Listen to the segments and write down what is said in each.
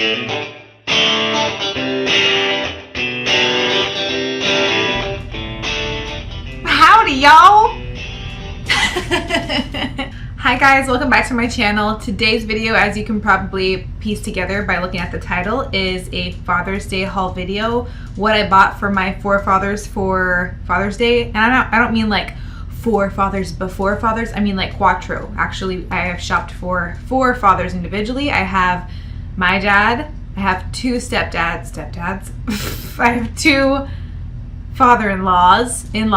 Howdy, y'all! Hi guys, welcome back to my channel. Today's video, as you can probably piece together by looking at the title, is a Father's Day haul video. What I bought for my forefathers for Father's Day. And I don't mean like forefathers before fathers, I mean like quattro. Actually, I have shopped for 4 fathers individually. I have my dad, I have 2 stepdads, I have 2 father-in-laws, and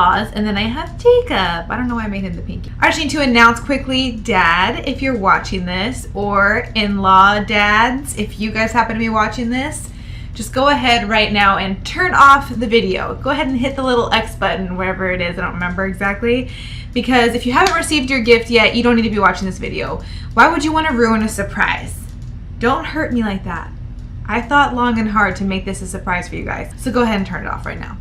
then I have Jacob. I don't know why I made him the pinky. I just need to announce quickly, Dad, if you're watching this, or in-law dads, if you guys happen to be watching this, just go ahead right now and turn off the video. Go ahead and hit the little X button, wherever it is, I don't remember exactly, because if you haven't received your gift yet, you don't need to be watching this video. Why would you want to ruin a surprise? Don't hurt me like that. I thought long and hard to make this a surprise for you guys, so go ahead and turn it off right now.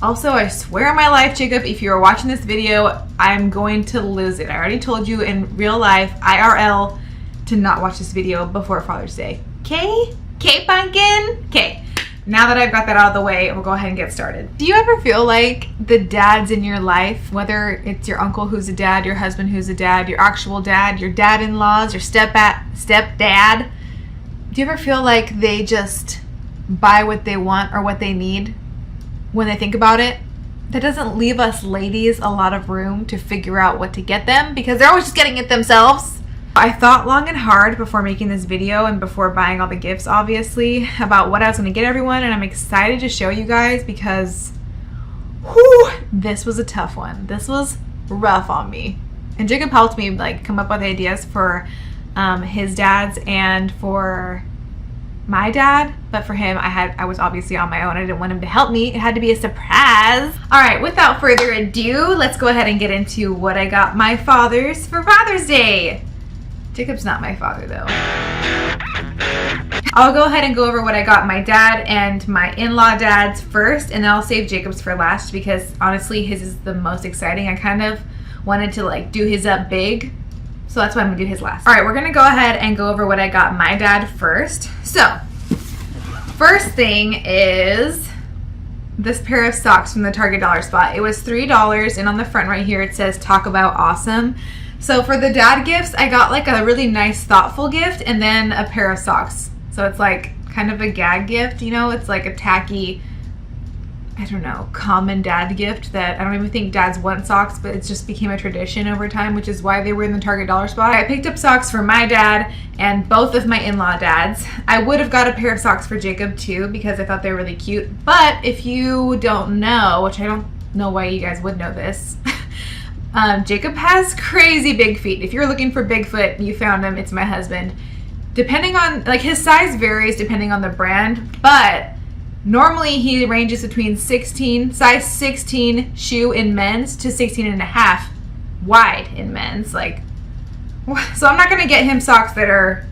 Also, I swear on my life, Jacob, if you are watching this video, I'm going to lose it. I already told you in real life, IRL, to not watch this video before Father's Day. Okay? Okay, pumpkin? Okay. Now that I've got that out of the way, we'll go ahead and get started. Do you ever feel like the dads in your life, whether it's your uncle who's a dad, your husband who's a dad, your actual dad, your dad-in-laws, your stepdad, do you ever feel like they just buy what they want or what they need when they think about it? That doesn't leave us ladies a lot of room to figure out what to get them because they're always just getting it themselves. I thought long and hard before making this video and before buying all the gifts, obviously, about what I was going to get everyone, and I'm excited to show you guys because whew, this was a tough one. This was rough on me. And Jacob helped me like come up with ideas for his dads and for my dad, but for him I was obviously on my own. I didn't want him to help me. It had to be a surprise. All right, without further ado, let's go ahead and get into what I got my fathers for Father's Day. Jacob's not my father though. I'll go ahead and go over what I got my dad and my in-law dads first, and then I'll save Jacob's for last because honestly his is the most exciting. I kind of wanted to like do his up big, so that's why I'm gonna do his last. All right, we're gonna go ahead and go over what I got my dad first. So, first thing is this pair of socks from the Target dollar spot. It was $3, and on the front right here it says talk about awesome. So for the dad gifts, I got like a really nice thoughtful gift and then a pair of socks. So it's like kind of a gag gift, you know? It's like a tacky, I don't know, common dad gift that I don't even think dads want socks, but it just became a tradition over time, which is why they were in the Target dollar spot. I picked up socks for my dad and both of my in-law dads. I would have got a pair of socks for Jacob too because I thought they were really cute. But if you don't know, which I don't know why you guys would know this, Jacob has crazy big feet. If you're looking for Bigfoot, you found him. It's my husband. Depending on, like, his size varies depending on the brand, but normally he ranges between size 16 shoe in men's to 16 and a half wide in men's. Like, so I'm not going to get him socks that are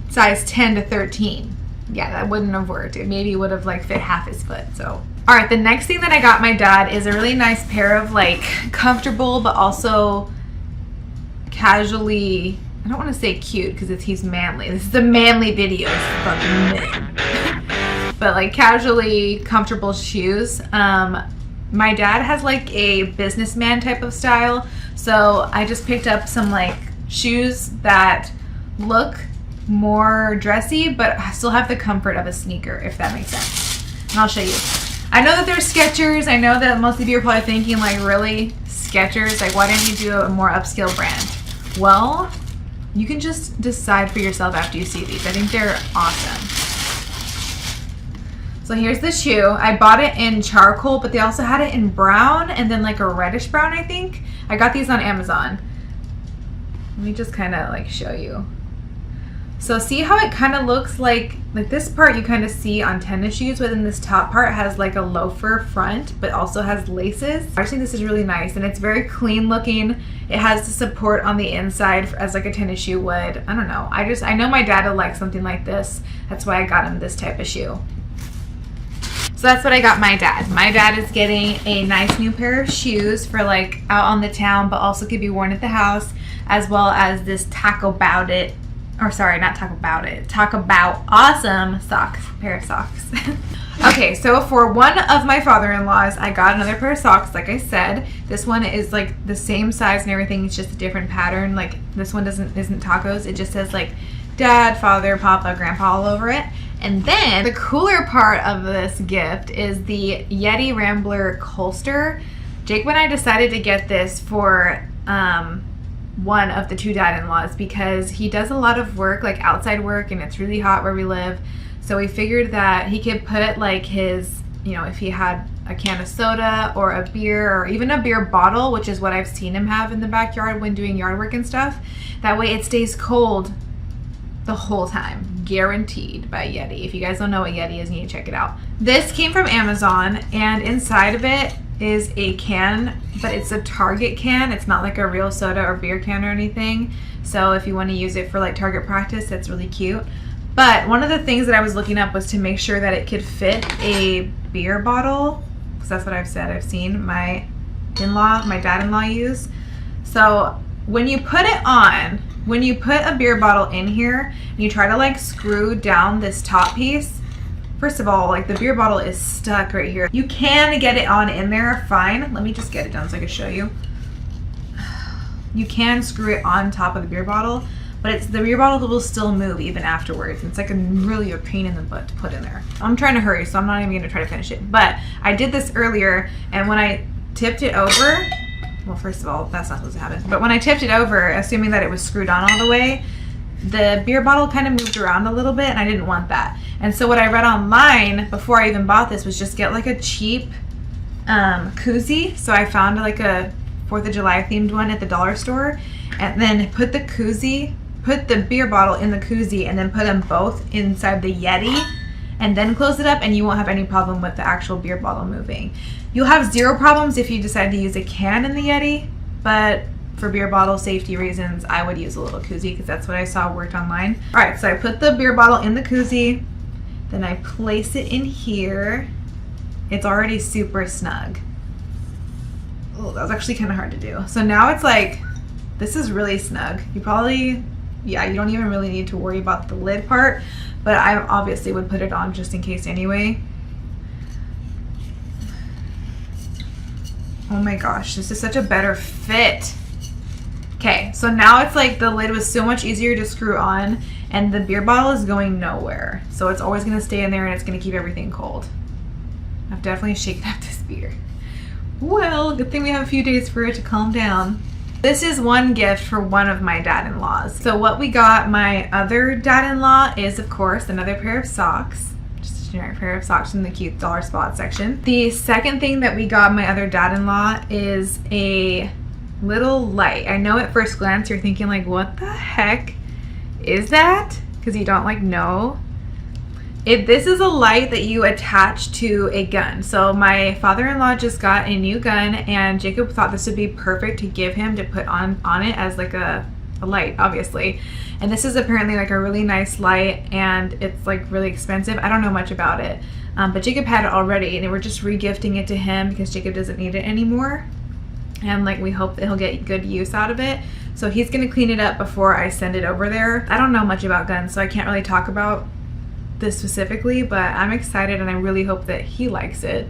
size 10 to 13. Yeah, that wouldn't have worked. It maybe would have like fit half his foot. So, all right, the next thing that I got my dad is a really nice pair of like comfortable but also casually, I don't want to say cute because he's manly. This is a manly video. It's fucking men. But like casually comfortable shoes. My dad has like a businessman type of style, so I just picked up some like shoes that look more dressy but still have the comfort of a sneaker, if that makes sense. And I'll show you. I know that they're Skechers. I know that most of you are probably thinking like, really? Skechers? Like, why didn't you do a more upscale brand? Well, you can just decide for yourself after you see these. I think they're awesome. So here's the shoe. I bought it in charcoal, but they also had it in brown and then like a reddish brown, I think. I got these on Amazon. Let me just kind of like show you. So see how it kind of looks like this part you kind of see on tennis shoes, but then this top part has like a loafer front, but also has laces. I just think this is really nice, and it's very clean looking. It has the support on the inside as like a tennis shoe would. I don't know. I know my dad would like something like this. That's why I got him this type of shoe. So that's what I got my dad. My dad is getting a nice new pair of shoes for like out on the town, but also could be worn at the house, as well as this Taco Bout It, or sorry, not Taco Bout It, Taco Bout awesome socks, pair of socks. Okay, so for one of my father-in-laws, I got another pair of socks, like I said. This one is like the same size and everything, it's just a different pattern. Like this one isn't tacos, it just says like dad, father, papa, grandpa all over it. And then the cooler part of this gift is the Yeti Rambler holster. Jacob and I decided to get this for one of the two dad-in-laws because he does a lot of work, like outside work, and it's really hot where we live. So we figured that he could put like his, you know, if he had a can of soda or a beer or even a beer bottle, which is what I've seen him have in the backyard when doing yard work and stuff. That way it stays cold the whole time, guaranteed, by Yeti. If you guys don't know what Yeti is, you need to check it out. This came from Amazon, and inside of it is a can, but it's a Target can. It's not like a real soda or beer can or anything. So if you want to use it for like Target practice, that's really cute. But one of the things that I was looking up was to make sure that it could fit a beer bottle, because that's what I've seen my dad-in-law use. So when you put it on, when you put a beer bottle in here and you try to like screw down this top piece, first of all, like the beer bottle is stuck right here. You can get it on in there fine. Let me just get it done so I can show you. You can screw it on top of the beer bottle, but the beer bottle will still move even afterwards. It's like really a pain in the butt to put in there. I'm trying to hurry, so I'm not even gonna try to finish it. But I did this earlier, and when I tipped it over, well, first of all, that's not supposed to happen. But when I tipped it over, assuming that it was screwed on all the way, the beer bottle kind of moved around a little bit, and I didn't want that. And so what I read online before I even bought this was just get like a cheap koozie. So I found like a 4th of July themed one at the dollar store, and then put the beer bottle in the koozie, and then put them both inside the Yeti, and then close it up, and you won't have any problem with the actual beer bottle moving. You'll have zero problems if you decide to use a can in the Yeti, but for beer bottle safety reasons, I would use a little koozie because that's what I saw worked online. All right, so I put the beer bottle in the koozie, then I place it in here. It's already super snug. Oh, that was actually kind of hard to do. So now it's like, this is really snug. You probably, yeah, you don't even really need to worry about the lid part, but I obviously would put it on just in case anyway. Oh my gosh, this is such a better fit. Okay, so now it's like the lid was so much easier to screw on, and the beer bottle is going nowhere. So it's always gonna stay in there, and it's gonna keep everything cold. I've definitely shaken up this beer. Well, good thing we have a few days for it to calm down. This is one gift for one of my dad-in-laws. So what we got my other dad-in-law is, of course, another pair of socks. Just a generic pair of socks in the cute dollar spot section. The second thing that we got my other dad-in-law is a little light. I know at first glance you're thinking like, what the heck is that? Because you don't like know. This is a light that you attach to a gun. So my father-in-law just got a new gun, and Jacob thought this would be perfect to give him to put on it as like a light, obviously. And this is apparently like a really nice light, and it's like really expensive. I don't know much about it, but Jacob had it already, and we're just re-gifting it to him because Jacob doesn't need it anymore. And like we hope that he'll get good use out of it. So he's gonna clean it up before I send it over there. I don't know much about guns, so I can't really talk about this specifically, but I'm excited and I really hope that he likes it.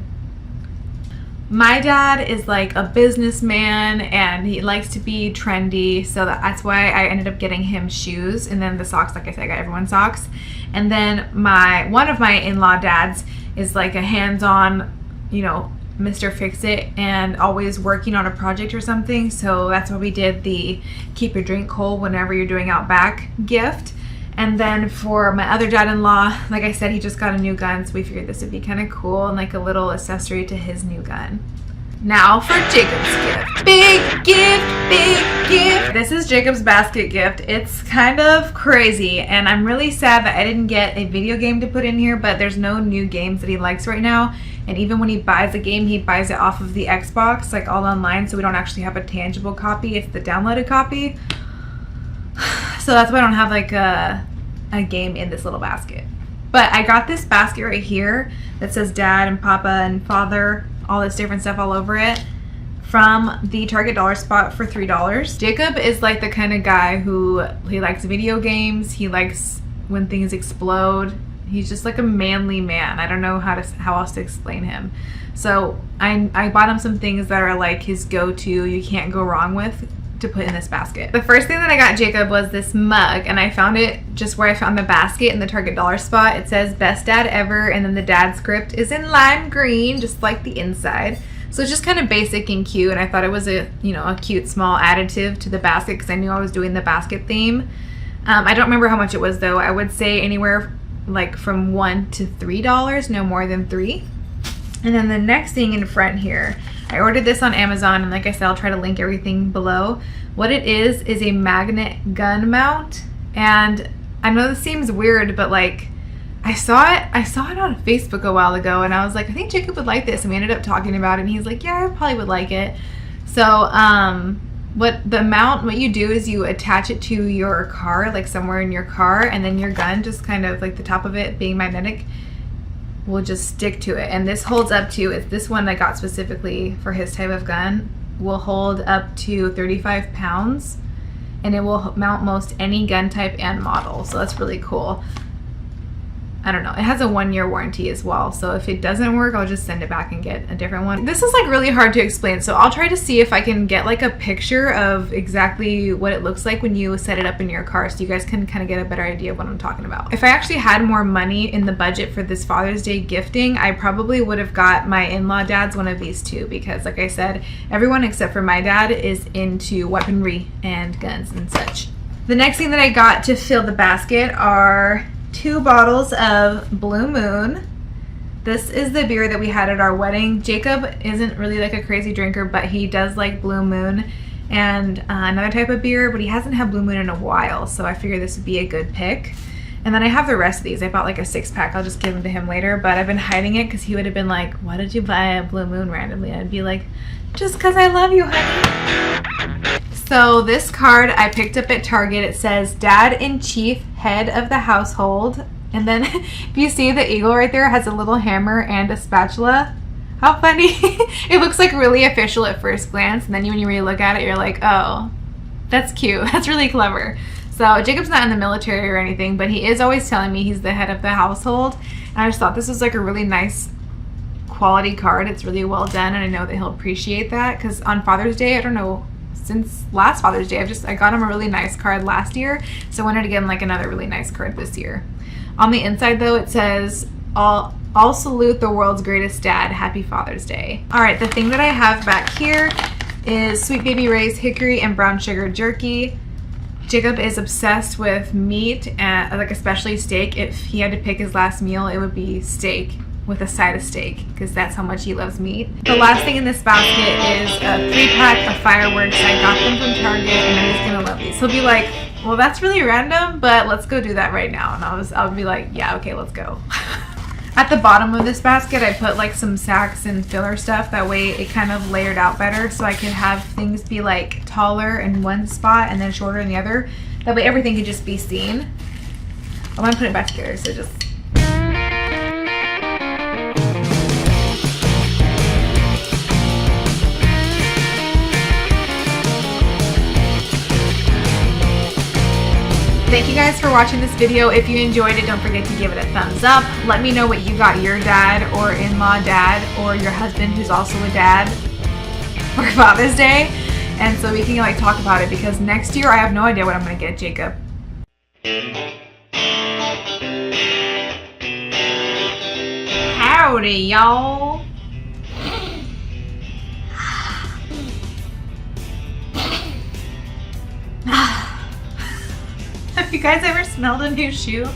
My dad is like a businessman and he likes to be trendy, so that's why I ended up getting him shoes, and then the socks, like I said, I got everyone socks. And then one of my in-law dads is like a hands-on, you know, Mr. Fix-It, and always working on a project or something, so that's why we did the keep your drink cold whenever you're doing out back gift. And then for my other dad-in-law, like I said, he just got a new gun, so we figured this would be kind of cool and like a little accessory to his new gun. Now for Jacob's gift. Big gift, big gift. This is Jacob's basket gift. It's kind of crazy, and I'm really sad that I didn't get a video game to put in here, but there's no new games that he likes right now. And even when he buys a game, he buys it off of the Xbox, like all online, so we don't actually have a tangible copy. It's the downloaded copy. So that's why I don't have like a game in this little basket. But I got this basket right here that says Dad and Papa and Father, all this different stuff all over it, from the Target dollar spot for $3. Jacob is like the kind of guy who, he likes video games, he likes when things explode. He's just like a manly man. I don't know how else to explain him. So I bought him some things that are like his go-to, you can't go wrong with, to put in this basket. The first thing that I got Jacob was this mug, and I found it just where I found the basket in the Target dollar spot. It says best dad ever, and then the dad script is in lime green, just like the inside. So it's just kind of basic and cute, and I thought it was a cute small additive to the basket because I knew I was doing the basket theme. I don't remember how much it was though. I would say anywhere like from $1 to $3, no more than $3. And then the next thing in front here, I ordered this on Amazon, and like I said, I'll try to link everything below. What it is a magnet gun mount, and I know this seems weird, but like I saw it on Facebook a while ago, and I was like, I think Jacob would like this, and we ended up talking about it, and he's like, yeah, I probably would like it. So what you do is you attach it to your car, like somewhere in your car, and then your gun, just kind of like the top of it being magnetic, will just stick to it. And this holds up to, it's this one I got specifically for his type of gun, will hold up to 35 pounds, and it will mount most any gun type and model. So that's really cool. I don't know, it has a 1-year warranty as well, so if it doesn't work, I'll just send it back and get a different one. This is like really hard to explain, so I'll try to see if I can get like a picture of exactly what it looks like when you set it up in your car, so you guys can kind of get a better idea of what I'm talking about. If I actually had more money in the budget for this Father's Day gifting, I probably would have got my in-law dads one of these too, because like I said, everyone except for my dad is into weaponry and guns and such. The next thing that I got to fill the basket are 2 bottles of Blue Moon. This is the beer that we had at our wedding. Jacob isn't really like a crazy drinker, but he does like Blue Moon and another type of beer, but he hasn't had Blue Moon in a while, so I figured this would be a good pick. And then I have the rest of these. I bought like a 6-pack. I'll just give them to him later, but I've been hiding it because he would have been like, why did you buy a Blue Moon randomly? And I'd be like, just because I love you, honey. So this card I picked up at Target. It says Dad in Chief, Head of the Household. And then if you see the eagle right there, it has a little hammer and a spatula. How funny. It looks like really official at first glance, and then when you really look at it, you're like, oh, that's cute. That's really clever. So Jacob's not in the military or anything, but he is always telling me he's the head of the household. And I just thought this was like a really nice quality card. It's really well done, and I know that he'll appreciate that, because on Father's Day, I don't know, since last Father's Day, I got him a really nice card last year, so I wanted to get him like another really nice card this year. On the inside though, it says, I'll salute the world's greatest dad. Happy Father's Day. All right, the thing that I have back here is Sweet Baby Ray's hickory and brown sugar jerky. Jacob is obsessed with meat, and like especially steak. If he had to pick his last meal, it would be steak with a side of steak, because that's how much he loves meat. The last thing in this basket is a 3-pack of fireworks. I got them from Target, and he's gonna love these. He'll be like, well, that's really random, but let's go do that right now. And I'll be like, yeah, okay, let's go. At the bottom of this basket, I put like some sacks and filler stuff. That way it kind of layered out better, so I could have things be like taller in one spot and then shorter in the other. That way everything could just be seen. I'm gonna put it back together, so just... Thank you guys for watching this video. If you enjoyed it, don't forget to give it a thumbs up. Let me know what you got your dad or in-law dad or your husband who's also a dad for Father's Day. And so we can like talk about it, because next year I have no idea what I'm gonna get Jacob. Howdy, y'all. Have you guys ever smelled a new shoe?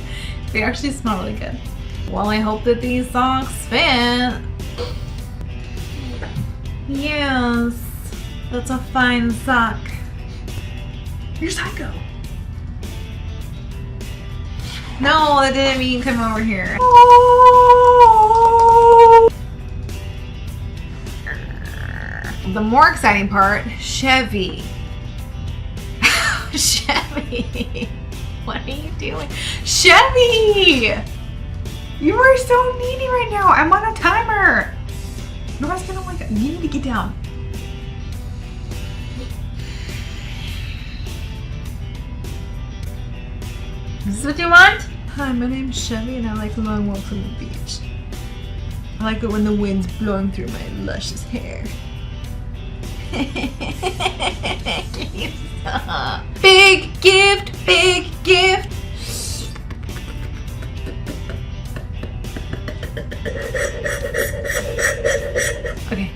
They actually smell really good. Well, I hope that these socks fit. Yes, that's a fine sock. You're psycho. No, that didn't mean come over here. The more exciting part, Chevy. Chevy. What are you doing? Chevy! You are so needy right now. I'm on a timer. Nora's gonna wake up. You need to get down. Is this what you want? Hi, my name's Chevy and I like long walks on the beach. I like it when the wind's blowing through my luscious hair. Big gift, big gift. Okay.